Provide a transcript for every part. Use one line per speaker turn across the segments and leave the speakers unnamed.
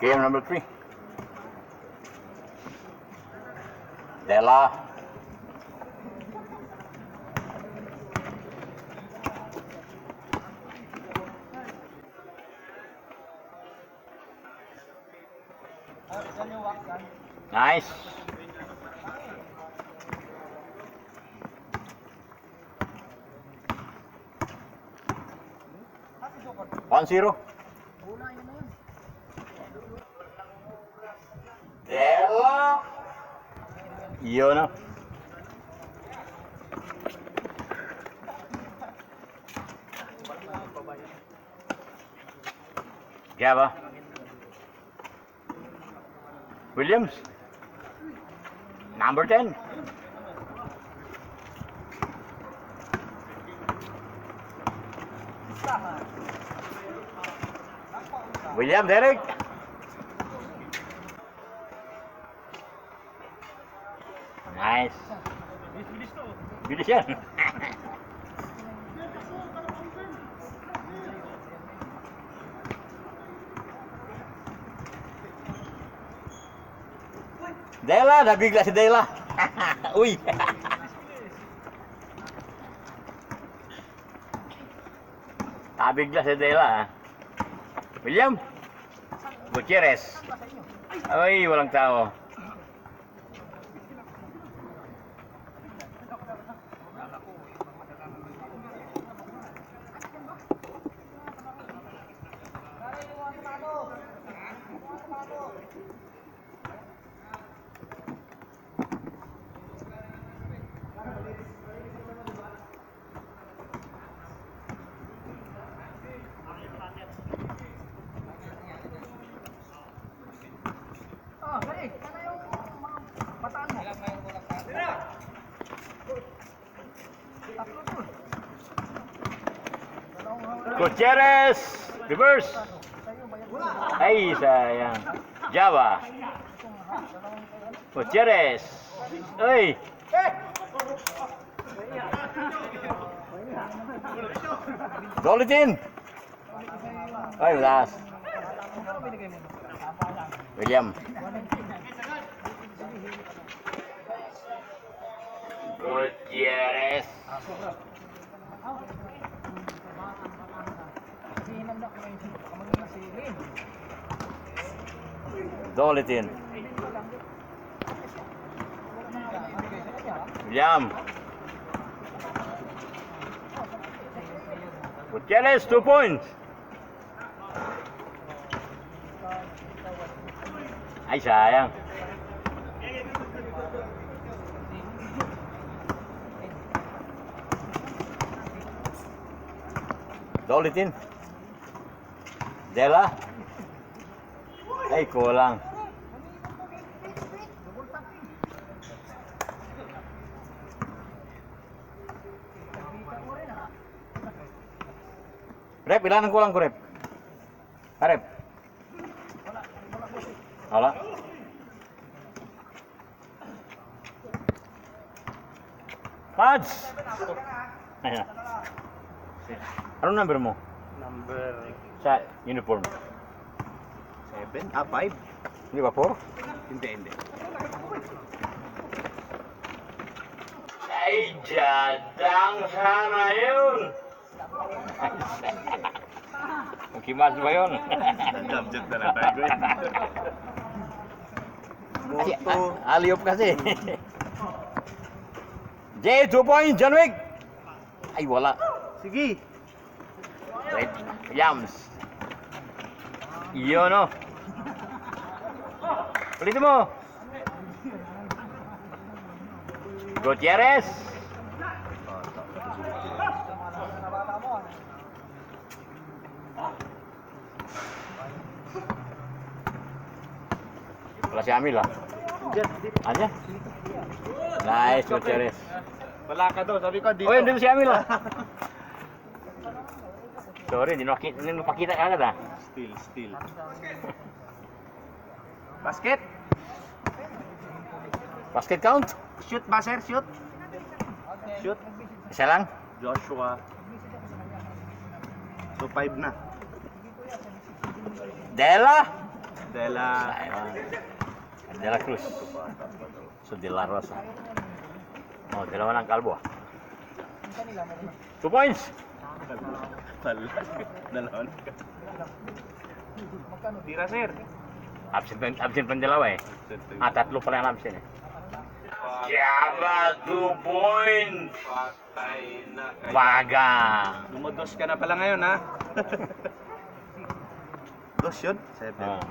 Game number 3. Dela. Nice. One zero. Dela. Yun na. Gaba. Williams. Number 10. William Derek. Nice. Bilis yan. Dela, nabigla si Dela. Uy. Nabigla si Dela. William Gutierrez. Ay, walang tao. Gutierrez, reverse. Ay, sayang. Java. Gutierrez. Ay. Dolitin. Ay, last. William. Gutierrez. Dolitin. William. Gutierrez, 2 points. Ay, sayang. Dolitin. Dela. Ay, kulang. Rep, ilan ang kulang ko, Rep? Rep? Wala. Pads! Ayan. Anong number mo?
Number
Sa uniform?
7? 5?
Hindi ba 4?
Hindi.
Ay, jadang sana yun! Magkimas ba yun?
Subject na lang tayo.
Kasi, aliyop kasi. J, 2 points, John Wick! Ay, wala.
Sige.
Red Williams. Iyon, no? Ulitin mo. Gutierrez. Wala si Amil, ah. Aja. Nice, Gutierrez.
Wala ka daw, sabi ko dito.
Oh, yun si Amil, ah. Sorry, hindi napakita ka agad, ah.
Still. Basket.
Basket count?
Shoot, baser, shoot. Shoot.
Isa lang?
Joshua. So 5 na.
Dela.
Dela.
Sayang. De la Cruz. So, De La Rosa. Oh, dalawa ng kalbo. 2 points.
Dalawa. Tira, sir.
Absent pa dalawa eh. Tatlo pala yung absent eh. Java 2 points.
Patay na kayo.
Baga.
Lumudos ka na pala ngayon, ha? Dos yun? 7.
Ah.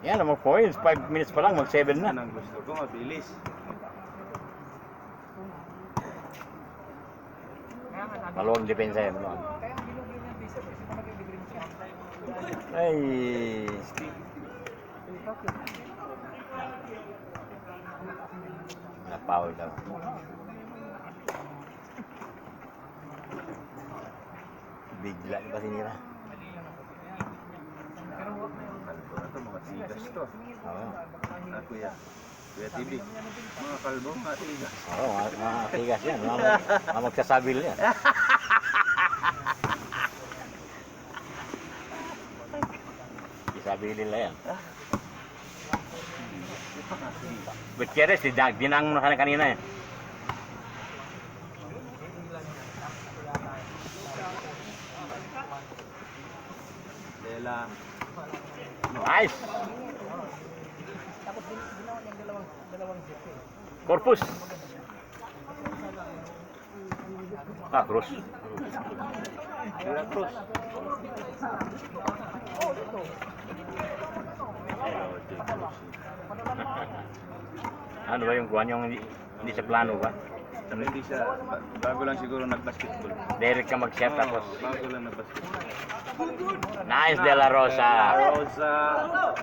Yan, mga points. 5 minutes pa lang, mag-7 na.
Yan ang gusto ko, mabilis.
Maluwag depensa yan. Ay. Napaul daw. Bigla ba sinira?
Kalbo na to, mga tigas to.
Oo.
Kuya TV. Mga kalbo, mga tigas.
Oo, mga tigas yan. Mga magsasabil yan. Isabil nila yan. Gutierrez, dinang mo na kanina eh.
Dela.
Nice! Corpus. Cruz.
Tira, Cruz.
Ano ba yung kuhan yung hindi sa plano ba?
Pero hindi siya, bago lang siguro nag-basketball.
Direct ka mag-shot tapos.
Bago lang nag-basketball.
Nice, De La Rosa.
Rosa.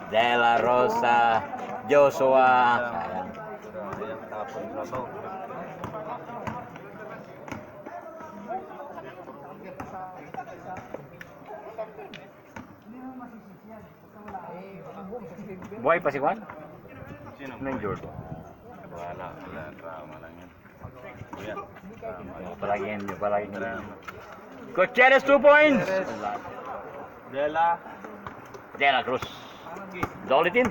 De La Rosa. Joshua. Sayang.
Ayan, tapon trabaho.
Buhay pa si Juan?
Sino?
Injured.
Wala, drama lang yan. Kuya, drama.
Palagi yun. Gutierrez 2 points.
Dela.
De La Cruz. Dolitin.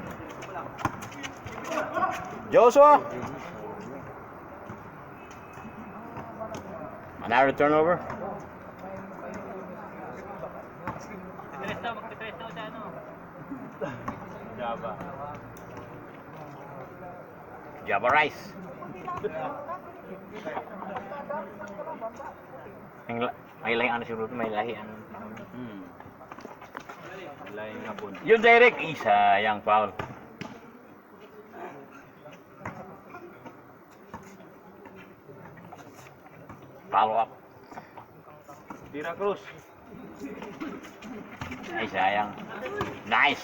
Joshua. Another turnover.
Java.
Java Rice. May lahi ano siguro, may lahi ano.
Laing hapon.
Yung direct, isa yung foul. Follow up.
Tira, Cruz.
Ay, sayang. Nice.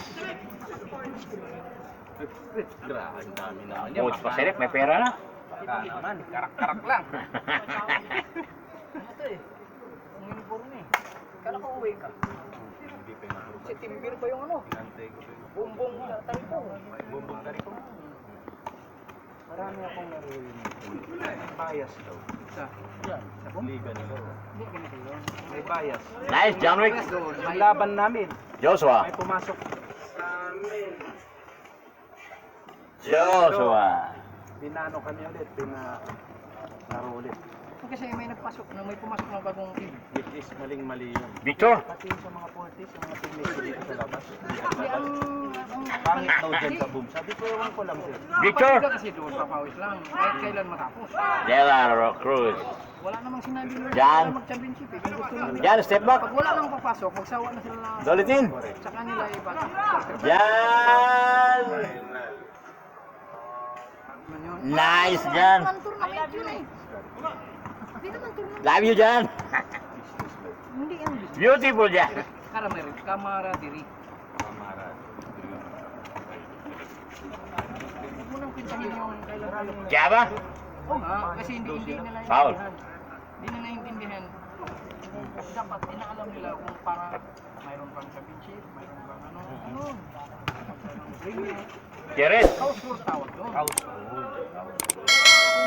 Grabe, ang dami naman.
Coach pa Serek, may pera na.
Baka naman, karak-karak lang.
Ito eh. Ang uniform eh. Kala ko uwi ka.
Hindi pa yung
Si Timbir ba yung ano?
Pinantay ko pa yung
Bumbong tayo ko.
bumbong tari ko. Marami akong naririnig. Bias daw.
Sa? Yan.
Sa liga nila.
Hindi ganito yun.
May bias.
Nice, John Wick.
Yung laban namin,
Joshua.
may pumasok.
Joshua.
Pinano kami ulit, pinaro ulit.
Kasi may nagpasok na may pumasok ng bagong team.
Which is maling-mali yun.
Victor.
Pati yung sa mga portis, yung mga teammates dito sa labas.
Hindi ang
Pangit daw dyan sa boom. Sabi ko, ewan ko lang sir.
Victor.
Pagka kasi doon papawis lang. Kahit kailan matapos.
De La Cruz.
Wala namang sinabi nila
Jan.
na mag-championship eh. Kung gusto nila.
Jan, step back.
Pag wala nang papasok, magsawa na sila na
Dolitin.
sa kanila iba.
Jan. Nice, Jan.
Ang tournament yun eh. Hindi naman tournament.
Love you, Jan.
Hindi ang
Beautiful, Jan.
Camaraderie.
Kamara.
Huwag mo nang pinsahin yung kailan.
Java.
Oo nga, kasi hindi nila
Foul.
Hindi nila naiintindihan. Dapat inaalam nila kung para mayroon pang championship, mayroon pang ano.
Jerez.
House rules tawag doon.
House.
Kung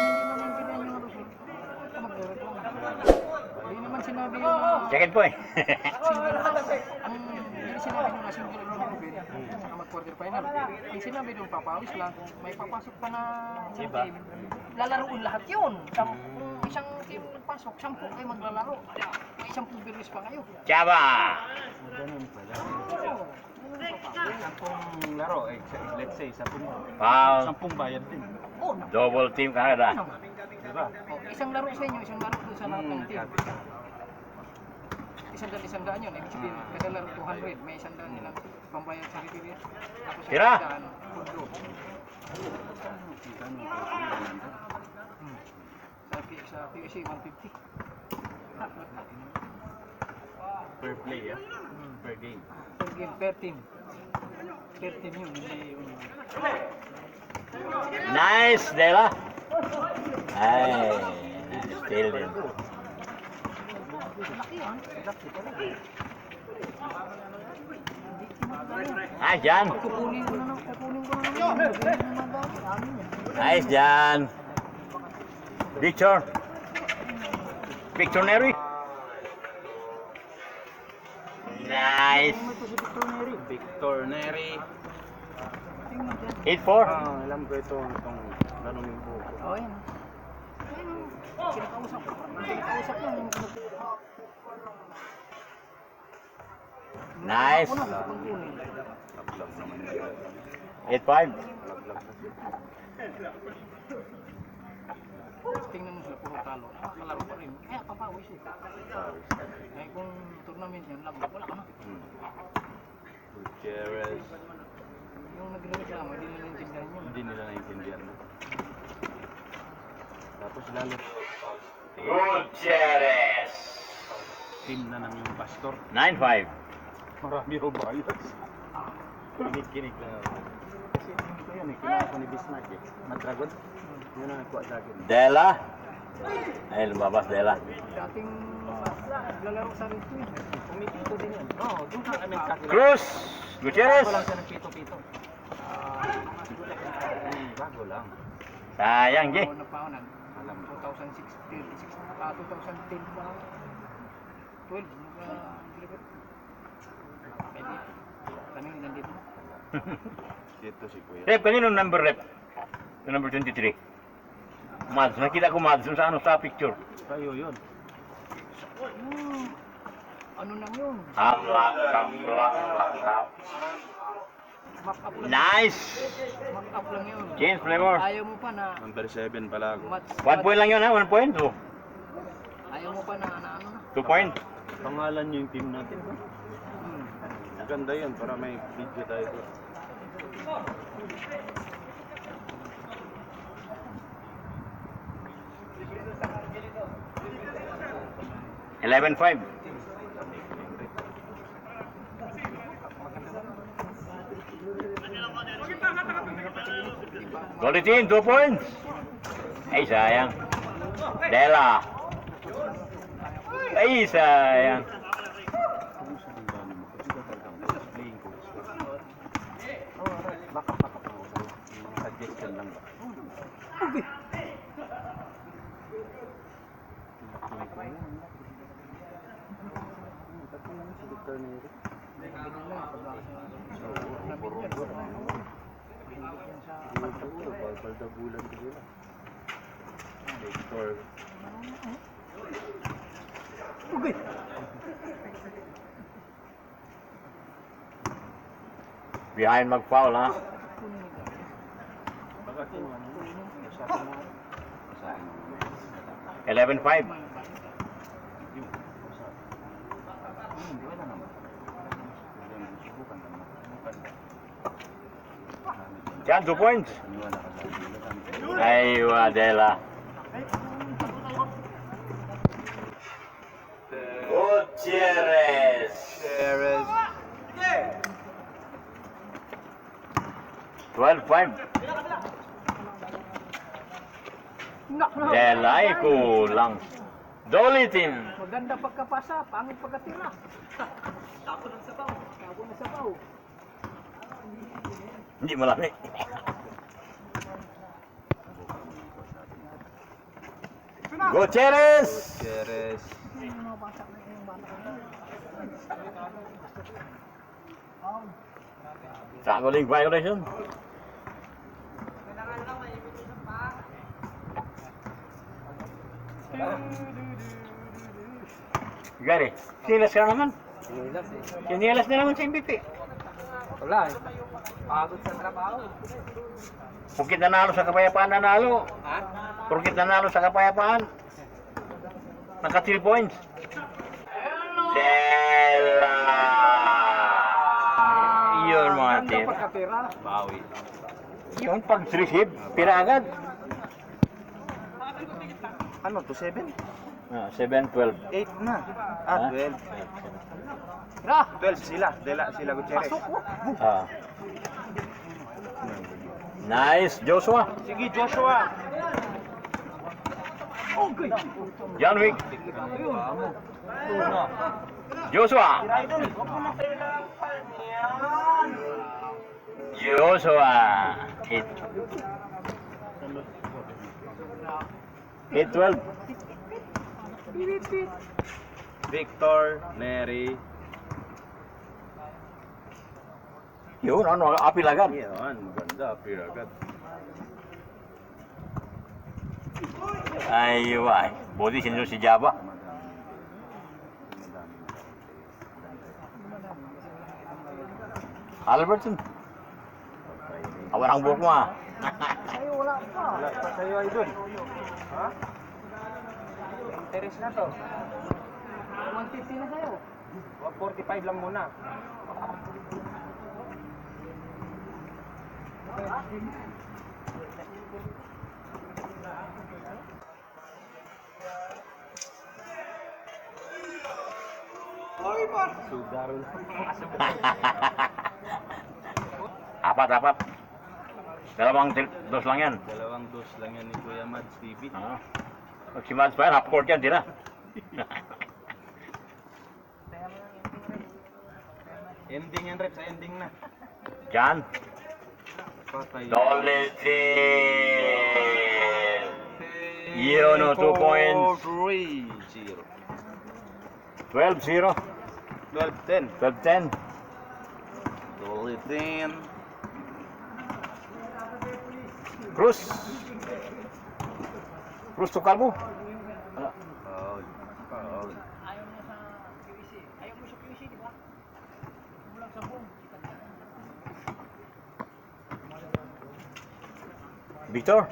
hindi mo naiintindihan yung rules, huwag ka magreklamo. Hindi naman sinabi yung
Second point.
single house. Ang sinabi nung nasing nila ng Ruben, saka mag-quarter final, yung sinabi nung papawis lang, kung may papasok pa na
Iba.
team, lalaroon lahat yun. Kung isang team nagpasok, 10 kayo maglalaro. May 10 bilis pa kayo.
Chaba!
Ganun pala. Sampung laro, let's say, sampung
Foul.
bayad din.
Oh,
Double team Canada.
Diba?
isang laro sa inyo, isang laro doon sa lahat ng team. Isang daan yun, ibig sabihin, kada laro 200, may 100 nilang pambayad sa referee. Tapos
Tira!
100 kundro. Sa PSC, 150.
Per play, ah. Per game.
Per game, per team. Per team yun, hindi yun.
Nice, Dela. Ay, still din.
Laki yun. Laki talaga.
Nice, Jan.
Kukunin ko na naman.
Nice, Jan. Victor. Victor Neri. Nice.
Victor Neri.
8-4.
Alam ko itong larong yung buko.
Oo, yan. Kinakausap ko. Kinakausap lang.
Nice.
Ako na, kukunin.
Lag naman yun.
8-5.
Lag na siya.
Tingnan mo sila, puro talo. Kalaro pa rin. Kaya papawis eh. Ay kung tournament yan, wala ka na.
Gutierrez.
Yung nagreklamo, hindi nila naintindihan yun.
Hindi nila naintindihan. Tapos lalo,
Gutierrez.
team na ng yung pastor.
9-5.
Marami ho bias. Kinig-kinig lang ako. Kasi ito yan eh, kailangan ko ni Bismarck eh. Madragon. Yun ang nagkuha sa akin.
Dela. Ay, lumabas Dela.
Dating naglalaro sa rito eh.
Pumipito din yan. Oo, doon ka kami kakilala.
Cruz. Gutierrez.
Bago lang siya nagpito-pito. Bago lang.
Sayang, G.
Ako na pa ako nag
Alam mo.
2010 pa. 12. Nag-deliver. Pwede. Tanong nandito na.
Dito si Kuya.
Rep, kanino number rep? Yung number 23. Mads, nakita ko Mads sa ano sa picture.
Kayo yun.
Ano nang yun? Mark up lang.
Nice!
Mark up lang yun.
James Flemor.
Ayaw mo pa na
Number 7 pala ako.
1 point lang yun ha, 1 point. Oh.
Ayaw mo pa na ano na.
2 point.
Pangalan niyo yung team natin.
Hmm.
Maganda yun para may video tayo.
11-5. Goal team, 2 points. Ay, sayang. Dela. Ay, sayang.
Kung sa dami mo, kasi ka talagang playing coach. Baka ako. Mga suggestion lang ba? Si Victor Neri. Baldabulan ko sila. Victor.
Behind mag-foul ha.
Bakit yung ano? Masyado mo. Masyado mo.
11-5.
Yung masyado. Wala naman. Subukan naman.
Yan, 2 points.
Paniwala ka sa akin.
Ay, Dela. Gutierrez.
Perez.
12-5. Dela ay kulang. Dolitin.
Maganda pagkapasa, pangit pagkatira. Tapo ng sabaw. Tapo ng sabaw.
Hindi malaki. Gutierrez.
Perez.
Traveling violation. Gary, sinilas ka naman.
Sinilas eh.
Sinilas na naman sa MVP.
Wala eh. Pagod sa trabaho.
Pagkit nanalo sa kapayapaan, nanalo.
Ha?
Pagkit nanalo sa kapayapaan. Naka 3 points. Sela! Yun mga tira.
Pagkatira.
Bawi.
Yun, pag receive, tira agad.
Ano to, 7?
7-12.
8 na.
Ha?
12.
Tira.
12 sila. Sila Gutierrez.
Pasok ko.
Ah. Nice, Joshua.
Sige, Joshua.
Okay.
John Wick. Joshua. Joshua. 8-12.
Victor, Neri.
Yun, ano, apil agad.
Yan, maganda. Appear agad.
Ay, ay. Buti sinunod si Java. Albertson. Awan ang buhok mo ah.
Ay, wala pa.
Wala pa sa'yo, Idol. Ha? Interest na to.
150 na sa'yo.
45 lang muna. Sugaro na.
Apat. Dalawang dos lang yan.
Dalawang dos lang yan ni Kuya Mads TV.
Ah. Pag si Mads pa yan, half court yan, tira.
Ending yan, Rep. Sa ending na.
Jan.
Patay.
Doletin. Yun, 2 points.
3-0.
12-0.
12-10.
12-10.
Doletin.
Cruz. Cruz to Calvo.
Foul. Foul.
Ayaw mo sa QEC. Ayaw mo sa QEC, di ba? Kulang sa buong.
Victor.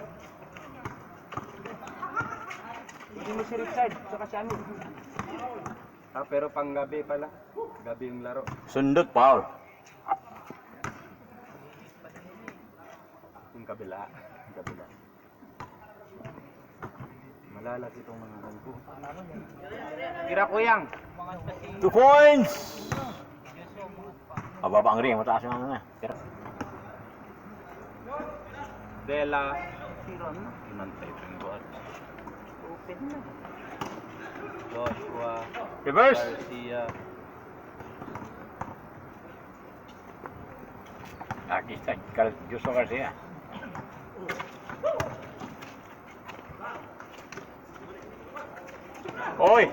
Hindi mo si Richard, saka si Ani. Ah, pero pang gabi pala. Gabi yung laro.
Sundot foul.
Yung kabila. Yung kabila. Malalas itong mga ganito. Kira Kuyang.
2 points. Ababa ang ring, mataas yung ano na. Tira.
Dela. Tira na. Inantay pa yung buhat. Open na. Joshua.
Reverse.
Garcia.
Artista, Joshua Garcia. Oy!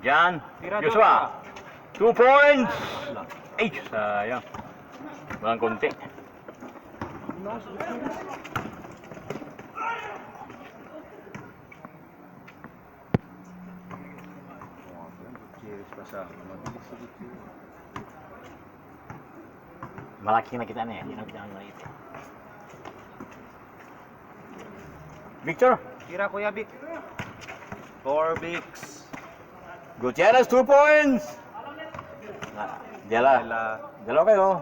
Jan,
Tira,
Joshua. 2 points! Ay, sayang. Walang konti.
Cheers pa sa mabilis sa Gutierrez.
Malaki na kita na eh. Hindi na kita maliit. Victor,
Tira Kuya Vic. 4 Bics.
Gutierrez 2 points! Dela.
Dela.
Dalawa kayo.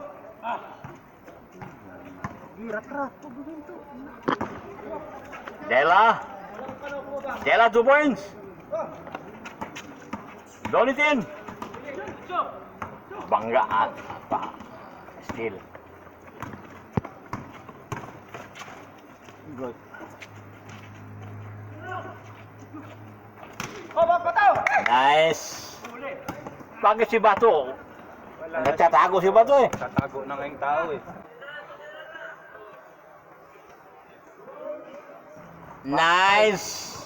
Rat-rat.
Dela. Dela 2 points. Dolitin. Bangga at pa. Still. Good. Nice. Bakit si Bato? Nagtatago si Bato eh.
Tatago na ngayong tao eh.
Nice!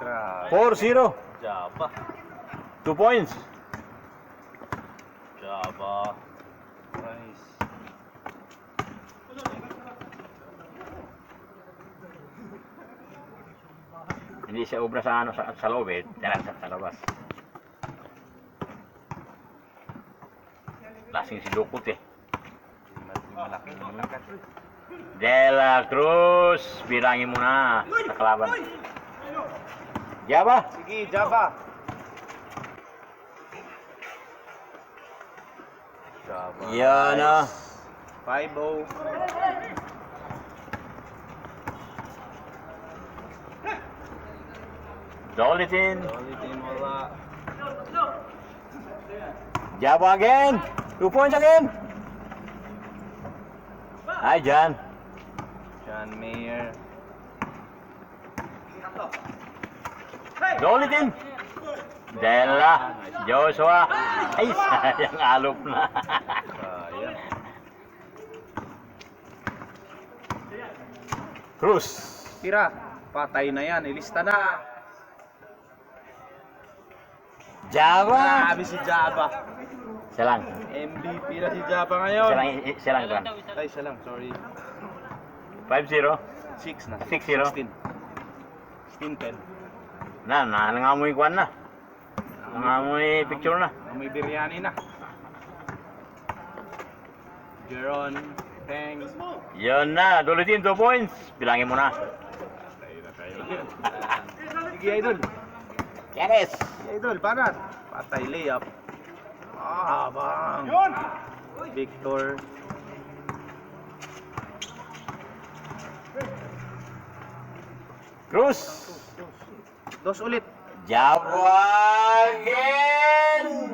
Grabe.
4-0.
Jaba.
2 points.
Jaba. Nice.
Hindi siya obra sa ano sa loob eh. Diyan sa labas. Lasing si Dukut eh.
Malaki ng lakas.
De La Cruz, bilangin mo na sa kalaban. Jaba.
Sige, Jaba. Jaba.
Yan na.
5-0.
Dolitin.
Ulitin wala.
Jaba again. 2 points again. Ay, Jan.
John Mayer.
Dolitin. Dela. Joshua. Ay, sayang alop na.
Sayang.
Cruz.
Tira. Patay na yan. Ilista na.
Jaba.
Grabe si Jaba.
Siya lang.
MVP na si Jaba ngayon.
Siya lang kan.
Ay, siya lang. Sorry.
5-0.
6 na.
6-0.
16. 16-10.
Nangangamoy kwan na. Nangangamoy picture na.
May biryani na. Jeron. Teng.
Yun na. Dolitin 2 points. Bilangin mo na.
Sige, Idol.
Yes.
Idol, panat. Patay layup. Bang. Victor.
Cruz.
Dos ulit.
Jaba again.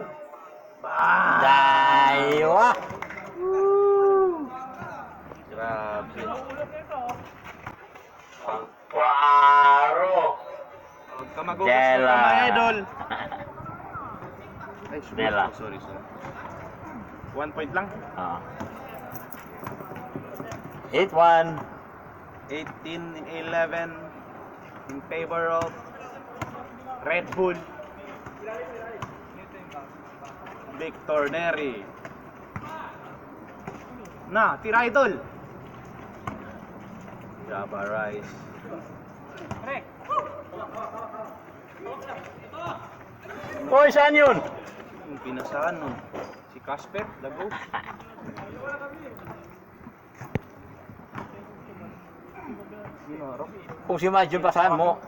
Bang.
Daiwa.
Grabe.
Paro.
Huwag ka magugas ng
Dela.
kamay, Idol. Ay,
Dela.
sorry. 1 point lang.
8-1.
18-11 in favor of Red Bull. Victor Neri. Na, tira, Idol. Jaba Rice.
Oy, saan yun?
Yung pinasaan nun. Si Casper, Lago. Sino, Rob?
Kung si Madjun pasahan mo.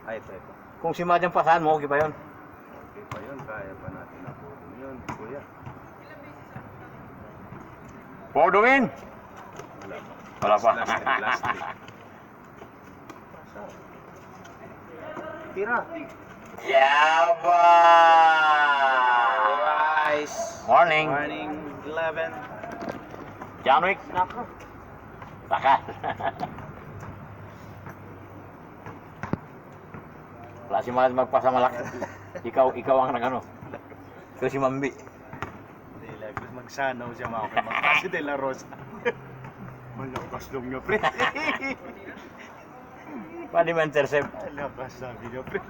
Ito.
Kung si Madjun pasahan mo, okay ba yun?
Okay pa yun, kaya pa natin na po yun, kuya.
For the win. Wala pa.
Last three. Tira.
Jaba.
Rice.
Morning.
Morning 11.
John Wick. Takas. Wala si Madjun magpasamalak. Ikaw ang nagano. Ikaw si Mambi.
Hindi, lagos magsanaw siya mga kasi De La Rosa. Malakas lang niya, pre.
Pwede mo intercept.
Malakas sabi niya, pre.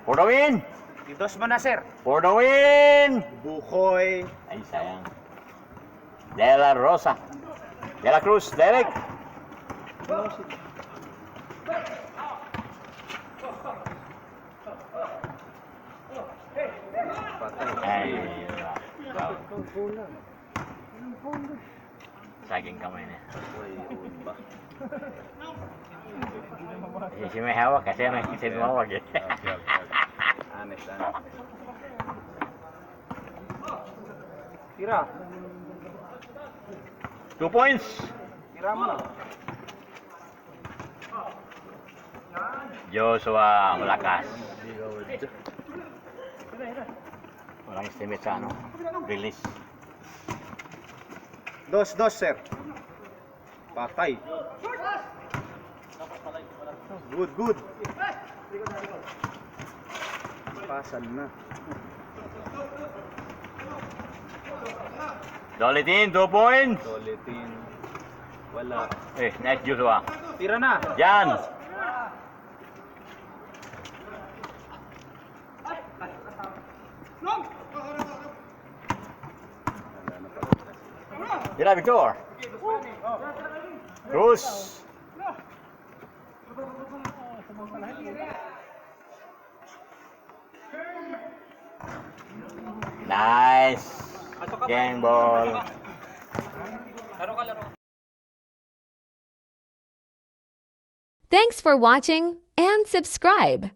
For the win.
Itos mo na, sir.
For the win.
Bukoy.
Ay, sayang. De La Rosa. De La Cruz. Derek.
Patay.
Ay, saging kamay niya.
Uy, uwan ba?
Si may hawak kasi may kisip mawag eh.
Okay. Honest. Tira.
2 points.
Tira mo na.
Joshua Malakas.
Hindi ka wadya.
Walang estimate sa ano. Release.
Dos, sir. Patay. Good, good. Pasan na.
Dolitin, 2 points.
Toletin. Wala.
Nice Joshua.
Tira na.
Yan. Tira, Victor. Cruz. Nice. Gang ball.
Thanks for watching and subscribe.